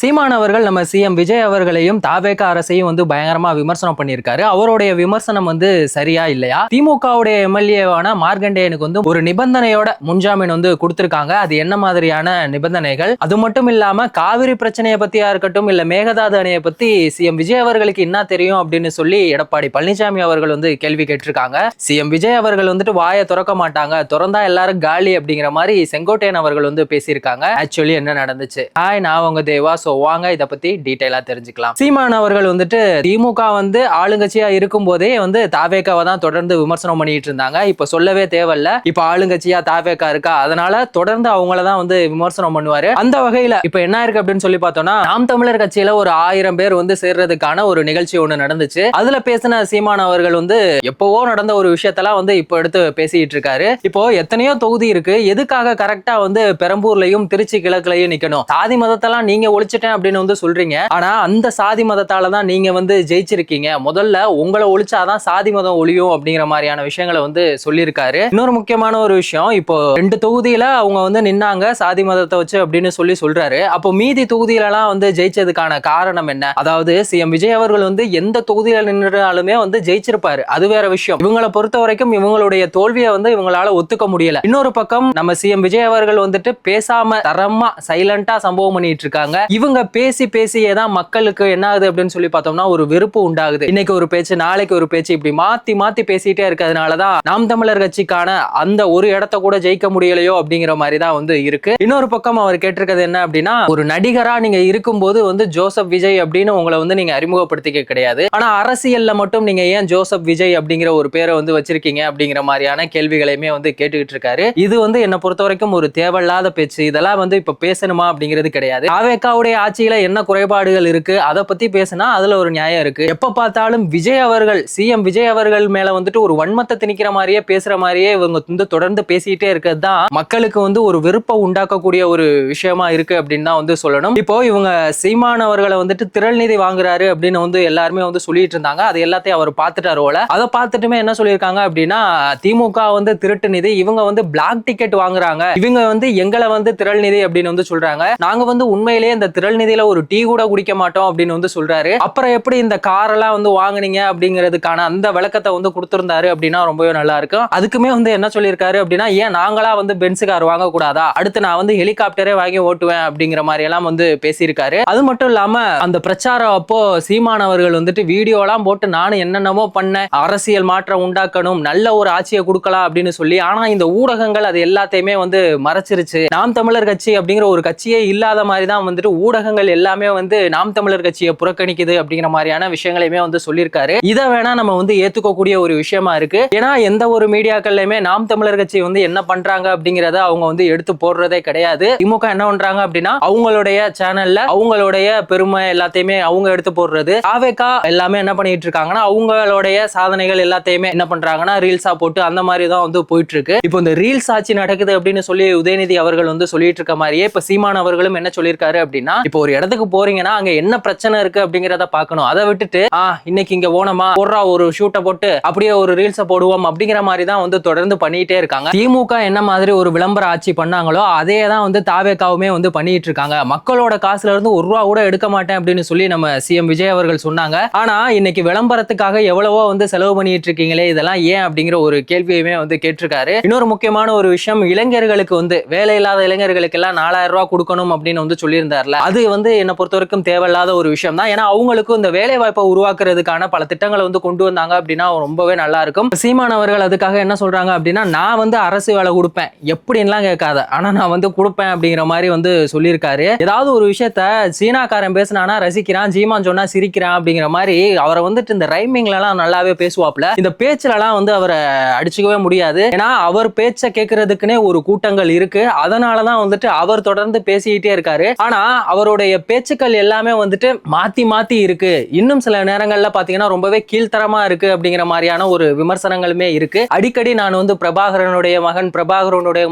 சீமான் அவர்கள் நம்ம சிஎம் விஜய் அவர்களையும் தாவேக அரசையும் வந்து பயங்கரமா விமர்சனம் பண்ணியிருக்காரு. அவருடைய விமர்சனம் வந்து சரியா இல்லையா? திமுகவுடைய எம்எல்ஏவான மார்கண்டேயனுக்கு வந்து ஒரு நிபந்தனையோட முன்ஜாமீன் வந்து கொடுத்திருக்காங்க. அது என்ன மாதிரியான நிபந்தனைகள்? அது மட்டும் இல்லாம காவிரி பிரச்சனையை பத்தியா இருக்கட்டும், இல்ல மேகதாது அணையை பத்தி சிஎம் விஜய் அவர்களுக்கு என்ன தெரியும் அப்படின்னு சொல்லி எடப்பாடி பழனிசாமி அவர்கள் வந்து கேள்வி கேட்டிருக்காங்க. சிஎம் விஜய் அவர்கள் வந்துட்டு வாயை திறக்க மாட்டாங்க, திறந்தா எல்லாரும் காலி அப்படிங்கிற மாதிரி செங்கோட்டையன் அவர்கள் வந்து பேசியிருக்காங்க. ஆக்சுவலி என்ன நடந்துச்சு? ஹாய், நான் உங்க தேவா. சோ வாங்க இத பத்தி டீடைலா தெரிஞ்சுக்கலாம். சீமான் அவர்கள் வந்துட்டு திமுக வந்து ஆளுங்கட்சியா இருக்கும் போதே வந்து தாவேகாவை தான் தொடர்ந்து விமர்சனம் பண்ணிட்டு இருந்தாங்க. இப்ப சொல்லவே தேவையில்ல, இப்ப ஆளுங்கட்சியா தாவேகா இருக்கா, அதனால தொடர்ந்து அவங்களதான் வந்து விமர்சனம் பண்ணுவாரு. அந்த வகையில இப்ப என்ன இருக்கு அப்படின்னு சொல்லி பார்த்தோம்னா, நாம் தமிழர் கட்சியில ஒரு 1000 பேர் வந்து சேர்றதுக்கான ஒரு நிகழ்ச்சி ஒண்ணு நடந்துச்சு. அதுல பேசின சீமான் அவர்கள் வந்து எப்பவோ நடந்த ஒரு விஷயத்தெல்லாம் வந்து இப்ப எடுத்து பேசிட்டு இருக்காரு. இப்போ எத்தனையோ தொகுதி இருக்கு, எதுக்காக கரெக்டா வந்து பெரம்பூர்லயும் திருச்சி கிழக்குலயும் நிக்கணும்? சாதி மதத்தெல்லாம் நீங்க ஒழிச்சிட்டேன் அப்படின்னு வந்து சொல்றீங்க. ஆனா அந்த சாதி மதத்தால தான் நீங்க வந்து ஜெயிச்சிருக்கீங்க. முதல்ல உங்களை ஒழிச்சாதான் சாதி மதம் ஒழியும் அப்படிங்கிற மாதிரியான விஷயங்களை வந்து சொல்லியிருக்காரு. இன்னொரு முக்கியமான ஒரு விஷயம், இப்போ 2 தொகுதியில அவங்க வந்து நின்னாங்க சாதி மதத்தை வச்சு அப்படின்னு சொல்றாரு. அப்போ மீதி தொகுதியிலலாம் வந்து ஜெயிச்சதுக்கான காரணம் என்ன? அதாவது சிஎம் விஜய் அவர்கள் வந்து எந்த தொகுதியில நின்றாலுமே வந்து ஜெயிச்சிருப்பாரு, அது வேற விஷயம். இவங்களை பொறுத்த வரைக்கும் இவங்களுடைய தோல்வியை வந்து இவங்களால ஒத்துக்க முடியல. இன்னொரு பக்கம் நம்ம சிஎம் விஜய் அவர்கள் வந்துட்டு பேசாம தரமா சைலண்டா சம்பவம் பண்ணிட்டு இருக்காங்க. இவங்க பேசியே தான் மக்களுக்கு என்ன ஆகுது அப்படின்னு சொல்லி பார்த்தோம்னா ஒரு வெறுப்பு உண்டாகுது. இன்னைக்கு ஒரு பேச்சு, நாளைக்கு ஒரு பேச்சு, இப்படி மாத்தி பேசிட்டே இருக்கிறதுனாலதான் நாம் தமிழர் கட்சிக்கான அந்த ஒரு இடத்த கூட ஜெயிக்க முடியலையோ அப்படிங்கிற மாதிரி தான் வந்து இருக்கு. இன்னொரு பக்கம் அவர் கேட்டிருக்கிறது என்ன அப்படின்னா, ஒரு நடிகரா நீங்க இருக்கும்போது வந்து ஜோசப் விஜய் அப்படின்னு உங்களை வந்து நீங்க அறிமுகப்படுத்திக்க கிடையாது, ஆனா அரசியல்ல மட்டும் நீங்க ஏன் ஜோசப் விஜய் அப்படிங்கிற ஒரு பேரை வந்து வச்சிருக்கீங்க அப்படிங்கிற மாதிரியான கேள்விகளையுமே வந்து கேட்டுக்கிட்டு இருக்காரு. இது வந்து என்ன பொறுத்த வரைக்கும் ஒரு தேவையில்லாத பேச்சு. இதெல்லாம் வந்து இப்ப பேசணுமா அப்படிங்கிறது கிடையாது. தாவேகாவுடைய ஆட்சியில என்ன குறைபாடுகள் இருக்கு அதை பத்தி பேசினா அதுல ஒரு நியாயம் இருக்கு. எப்ப பார்த்தாலும் விஜய் அவர்கள், சிஎம் விஜய் அவர்கள் மேல வந்துட்டு ஒரு வன்மத்தை திணிக்கிற மாதிரியே பேசுற மாதிரியே இவங்க வந்து தொடர்ந்து பேசிட்டே இருக்கிறது தான் மக்களுக்கு வந்து ஒரு வெறுப்பை உண்டாக்கக்கூடிய ஒரு விஷயமா இருக்கு அப்படின்னு தான் வந்து சொல்லணும். இப்போ இவங்க சீமான் அவர்களை வந்துட்டு திரள் நிதி வாங்குறாரு அப்படின்னு வந்து எல்லாருமே வந்து சொல்லிட்டு இருந்தாங்க. அது எல்லாத்தையும் அவர் பார்த்துட்டாரு போல. அதை பார்த்துட்டுமே என்ன சொல்லியிருக்காங்க அப்படின்னா, திமுக வந்து திருட்டு நிதி, இவங்க வந்து பிளாக் டிக்கெட் வாங்குறாங்க, இவங்க வந்து எங்களை வந்து திரள் நிதி அப்படின்னு வந்து சொல்றாங்க. நாங்க வந்து உண்மையிலேயே இந்த திரள் நிதியில ஒரு டீ கூட குடிக்க மாட்டோம் அப்படின்னு வந்து சொல்றாரு. அப்புறம் எப்படி இந்த கார் எல்லாம் வந்து வாங்குனீங்க அப்படிங்கிறதுக்கான அந்த விளக்கத்தை வந்து கொடுத்திருந்தாரு அப்படின்னா ரொம்பவே நல்லா இருக்கும். அதுக்குமே வந்து என்ன சொல்லியிருக்காரு அப்படின்னா, ஏன் நாங்களா வந்து பென்ஸ் கார் வாங்க கூடாதா, அடுத்து நான் வந்து ஹெலிகாப்டரே வாங்கி ஓட்டுவேன் அப்படிங்கிற மாதிரி எல்லாம் வந்து பேசியிருக்காரு. அது மட்டும் இல்லாம அந்த பிரச்சாரம் அப்போ சீமான் அவர்கள் வந்துட்டு வீடியோ எல்லாம் போட்டு நானும் என்னென்னமோ பண்ணேன், அரசியல் மாற்றம் உண்டாக்கணும், நல்ல ஒரு ஆட்சியை கொடுக்கலாம் அப்படின்னு சொல்லி, ஆனா இந்த ஊடகங்கள் அது எல்லாத்தையுமே வந்து மறைச்சிருச்சு. நாம் தமிழர் கட்சி அப்படிங்கிற ஒரு கட்சியே இல்லாத மாதிரி தான் வந்துட்டு ஊடகங்கள் எல்லாமே வந்து நாம் தமிழர் கட்சியை புறக்கணிக்குது அப்படிங்கிற மாதிரியான விஷயங்களையுமே வந்து சொல்லியிருக்காரு. இதை வேணா நம்ம வந்து ஏத்துக்கக்கூடிய ஒரு விஷயமா இருக்கு. ஏன்னா எந்த ஒரு மீடியாக்கள்லயுமே நாம் தமிழர் கட்சி வந்து என்ன பண்றாங்க அப்படிங்கறத அவங்க வந்து எடுத்து போடுறதே கிடையாது. திமுக என்ன பண்றாங்க அப்படின்னா அவங்களுடைய சேனல்ல அவங்களுடைய பெருமை எல்லாத்தையுமே அவங்க எடுத்து போடுறது. தாவேகா எல்லாமே என்ன பண்ணிட்டு இருக்காங்கன்னா அவங்களுடைய சாதனைகள் எல்லாத்தையுமே என்ன பண்றாங்கன்னா ரீல்ஸா போட்டு அந்த மாதிரி தான் வந்து போயிட்டு இருக்கு. இப்போ இந்த ரீல்ஸ் ஆட்சி நடக்குது அப்படின்னு சொல்லி உதயநிதி அவர்கள் வந்து சொல்லிட்டு இருக்க மாதிரியே இப்ப சீமான் அவர்களும் என்ன சொல்லியிருக்காரு அப்படின்னா, இப்போ ஒரு இடத்துக்கு போறீங்கன்னா அங்க என்ன பிரச்சனை இருக்கு அப்படிங்கறத பார்க்கணும். அதை விட்டுட்டு இன்னைக்கு இங்க போனோமா, போடுறா ஒரு ஷூட்டை போட்டு அப்படியே ஒரு ரீல்ஸை போடுவோம் அப்படிங்கிற மாதிரி தான் வந்து தொடர்ந்து பண்ணிட்டே இருக்காங்க. திமுக என்ன மாதிரி ஒரு விளம்பர ஆட்சி பண்ணாங்களோ அதே தான் வந்து தாவேகாவுமே வந்து பண்ணிட்டு இருக்காங்க. மக்களோட காசுல இருந்து ₹1 கூட எடுக்க மாட்டேன் அப்படின்னு சொல்லி நம்ம சிஎம் விஜய் அவர்கள் சொன்னாங்க. ஆனா இன்னைக்கு விளம்பரத்துக்காக எவ்வளவோ வந்து செலவு பண்ணிட்டு இருக்கீங்களே, இதெல்லாம் ஏன் அப்படிங்கிற ஒரு கேள்வியுமே வந்து கேட்டிருக்காரு. இன்னொரு முக்கியமான ஒரு விஷயம், இளைஞர்களுக்கு வந்து வேலை இல்லாத இளைஞர்களுக்கு எல்லாம் ₹4000 கொடுக்கணும் அப்படின்னு வந்து சொல்லியிருந்தார்ல, அது வந்து என்ன பொறுத்த வரைக்கும் தேவையில்லாத ஒரு விஷயம் தான். ஏன்னா அவங்களுக்கும் இந்த வேலை வாய்ப்பை உருவாக்குறதுக்கான பல திட்டங்களை வந்து கொண்டு வந்தாங்க அப்படின்னா ரொம்பவே நல்லா இருக்கும். சீமான் அவர்கள் அதுக்காக என்ன சொல்றாங்க அப்படின்னா, நான் வந்து அரசு வேலை கொடுப்பேன் எப்படின்லாம் கேட்காத, ஆனா நான் வந்து கொடுப்பேன் அப்படிங்கிற மாதிரி வந்து சொல்லியிருக்காரு. ஏதாவது ஒரு விஷயத்த சீனாக்காரன் பேசினானா ரசிக்கிறான், சீமான் சொன்னா சிரிக்கிறான் அப்படிங்கிற மாதிரி அவரை வந்துட்டு இந்த ரைமிங்ல எல்லாம் நல்லாவே பேசுவாப்ல. இந்த பேச்சுல எல்லாம் வந்து அவரை அடிச்சுக்கவே முடியாது. ஏன்னா அவர் பேச்சை கேட்கறதுக்குன்னே ஒரு கூட்டங்கள் இருக்கு. அதனாலதான் வந்துட்டு அவர் தொடர்ந்து பேசிக்கிட்டே இருக்காரு. ஆனா அவருடைய பேச்சுக்கள் எல்லாமே வந்துட்டு மாத்தி இருக்கு. இன்னும் சில நேரங்கள்ல பாத்தீங்கன்னா ரொம்பவே கீழ்த்தரமா இருக்கு அப்படிங்கிற மாதிரியான ஒரு விமர்சனங்களுமே இருக்கு. அடிக்கடி நான் வந்து பிரபாகரனுடைய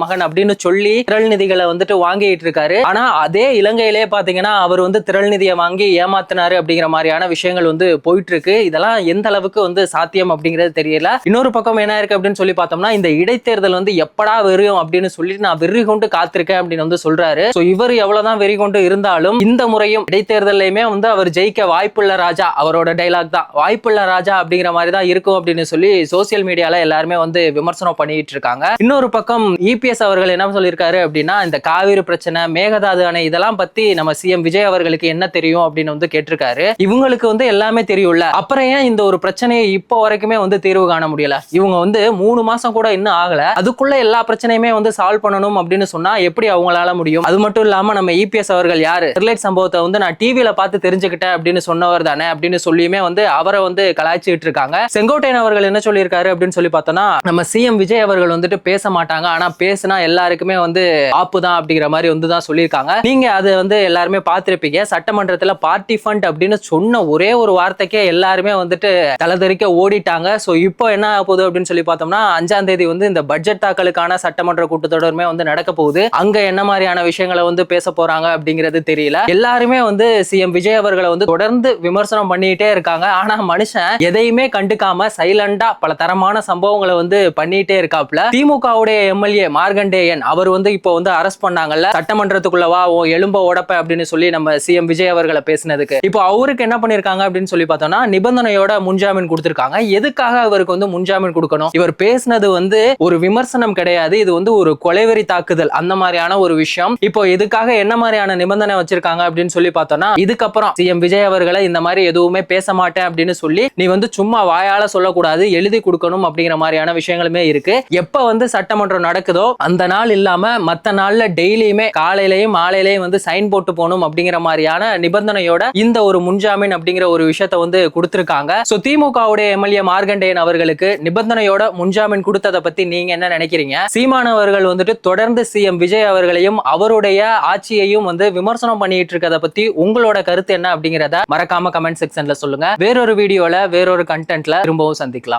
மகன் அப்படின்னு சொல்லி திரள் நிதிகளை வந்துட்டு வாங்கிட்டு இருக்காரு. ஆனா அதே இலங்கையிலே பாத்தீங்கன்னா அவர் வந்து திரள் நிதியை வாங்கி ஏமாத்தினாரு அப்படிங்கிற மாதிரியான விஷயங்கள் வந்து போயிட்டு இருக்கு. இதெல்லாம் எந்த அளவுக்கு வந்து சாத்தியம் அப்படிங்கிறது தெரியல. இன்னொரு பக்கம் என்ன இருக்கு அப்படின்னு சொல்லி பார்த்தோம்னா, இந்த இடைத்தேர்தல் வந்து எப்படா வெறும் அப்படின்னு சொல்லிட்டு நான் வெறி கொண்டு காத்திருக்கேன் அப்படின்னு வந்து சொல்றாரு. இவர் எவ்வளவுதான் வெறி கொண்டு இருந்தாலும் இருந்தாலும் இந்த முறையும் இடைத்தேர்தலையுமே வந்து அவர் ஜெயிக்க வாய்ப்புள்ள ராஜா, அவரோட டைலாக் தான், வாய்ப்புள்ள ராஜா அப்படிங்கிற மாதிரி தான் இருக்கும் அப்படின்னு சொல்லி சோசியல் மீடியால எல்லாருமே வந்து விமர்சனம் பண்ணிட்டு இருக்காங்க. இன்னொரு பக்கம் இபிஎஸ் அவர்கள் என்ன சொல்லியிருக்காரு அப்படின்னா, இந்த காவிரி பிரச்சனை, மேகதாது அணை இதெல்லாம் பத்தி நம்ம சிஎம் விஜய் அவர்களுக்கு என்ன தெரியும் அப்படின்னு வந்து கேட்டிருக்காரு. இவங்களுக்கு வந்து எல்லாமே தெரியும்ல, அப்புறம் ஏன் இந்த ஒரு பிரச்சனையை இப்போ வரைக்குமே வந்து தீர்வு காண முடியல? இவங்க வந்து 3 மாசம் கூட இன்னும் ஆகல, அதுக்குள்ள எல்லா பிரச்சனையுமே வந்து சால்வ் பண்ணணும் அப்படின்னு சொன்னா எப்படி அவங்களால முடியும்? அது மட்டும் இல்லாம நம்ம இபிஎஸ் அவர்கள் யாரு, ஸ்டெர்லைட் சம்பவத்தை வந்து நான் டிவில பார்த்து தெரிஞ்சுக்கிட்டேன் அப்படின்னு சொன்னவர் தானே அப்படின்னு சொல்லியுமே வந்து அவரை வந்து கலாய்ச்சிட்டு இருக்காங்க. செங்கோட்டையன் அவர்கள் என்ன சொல்லியிருக்காரு அப்படின்னு சொல்லி பார்த்தோம்னா, நம்ம சிஎம் விஜய் அவர்கள் வந்துட்டு பேச மாட்டாங்க, ஆனா பேசினா எல்லாருக்குமே வந்து ஆப்பு தான் அப்படிங்கிற மாதிரி வந்து தான் சொல்லியிருக்காங்க. நீங்க அது வந்து எல்லாருமே பார்த்திருப்பீங்க. சட்டமன்றத்துல பார்ட்டி ஃபண்ட் அப்படின்னு சொன்ன ஒரே ஒரு வார்த்தைக்கே எல்லாருமே வந்துட்டு தலதறிக்க ஓடிட்டாங்க. சோ இப்போ என்ன ஆக போகுது அப்படின்னு சொல்லி பார்த்தோம்னா, 5ஆம் தேதி வந்து இந்த பட்ஜெட் தாக்கலுக்கான சட்டமன்ற கூட்டத்தொடருமே வந்து நடக்க போகுது. அங்க என்ன மாதிரியான விஷயங்களை வந்து பேச போறாங்க அப்படிங்கிறது தெரியல. எல்லாருமே வந்து சிஎம் விஜய் அவர்களை வந்து தொடர்ந்து விமர்சனம் பண்ணிட்டே இருக்காங்க. ஆனா மனுஷன் எதையுமே கண்டுக்காம சைலண்டா பல தரமான சம்பவங்களை வந்து பண்ணிட்டே இருக்காப்ல. திமுகவுடைய எம்எல்ஏ மார்கண்டேயன் அவர் வந்து இப்போ வந்து அரெஸ்ட் பண்ணாங்கல்ல, சட்டமன்றத்துக்குள்ளவா எலும்ப உடப்ப அப்படின்னு சொல்லி நம்ம சிஎம் விஜய் அவர்களை பேசினதுக்கு. இப்போ அவருக்கு என்ன பண்ணிருக்காங்க அப்படின்னு சொல்லி பார்த்தோம்னா, நிபந்தனையோட முன்ஜாமீன் கொடுத்திருக்காங்க. எதுக்காக அவருக்கு வந்து முன்ஜாமீன் கொடுக்கணும்? இவர் பேசினது வந்து ஒரு விமர்சனம் கிடையாது, இது வந்து ஒரு கொலைவெறி தாக்குதல், அந்த மாதிரியான ஒரு விஷயம். இப்போ இதுக்காக என்ன மாதிரியான நிபந்தனை வச்சிருக்காங்க அப்படின்னு சொல்லி பார்த்தோம்னா, இதுக்கப்புறம் சிஎம் விஜய் அவர்களை இந்த மாதிரி எதுவுமே பேச மாட்டேன் அப்படின்னு சொல்லி நீ வந்து சும்மா வாயால சொல்லக்கூடாது, எழுதி கொடுக்கணும் அப்படிங்கிற மாதிரியான விஷயங்களுமே இருக்கு. எப்ப வந்து சட்டமன்றம் நடக்குதோ அந்த நாள் இல்லாம மத்த நாள்ல டெய்லியுமே காலையிலையும் மாலையிலையும் வந்து சைன் போட்டு போகணும் அப்படிங்கிற மாதிரியான நிபந்தனையோட இந்த ஒரு முன்ஜாமீன் அப்படிங்கிற ஒரு விஷயத்தை வந்து கொடுத்திருக்காங்க. சோ திமுகவுடைய எம்எல்ஏ மார்கண்டேயன் அவர்களுக்கு நிபந்தனையோட முன்ஜாமீன் கொடுத்ததை பத்தி நீங்க என்ன நினைக்கிறீங்க? சீமானவர்கள் வந்துட்டு தொடர்ந்து சிஎம் விஜய் அவர்களையும் அவருடைய ஆட்சியையும் வந்து விமர்சனம் பண்ணிட்டு இருக்கதை பத்தி உங்களோட கருத்து என்ன அப்படிங்கிறத மறக்காம கமெண்ட் செக்ஷன்ல சொல்லுங்க. வேறொரு வீடியோல வேறொரு கண்டென்ட்ல திரும்பவும் சந்திக்கலாம்.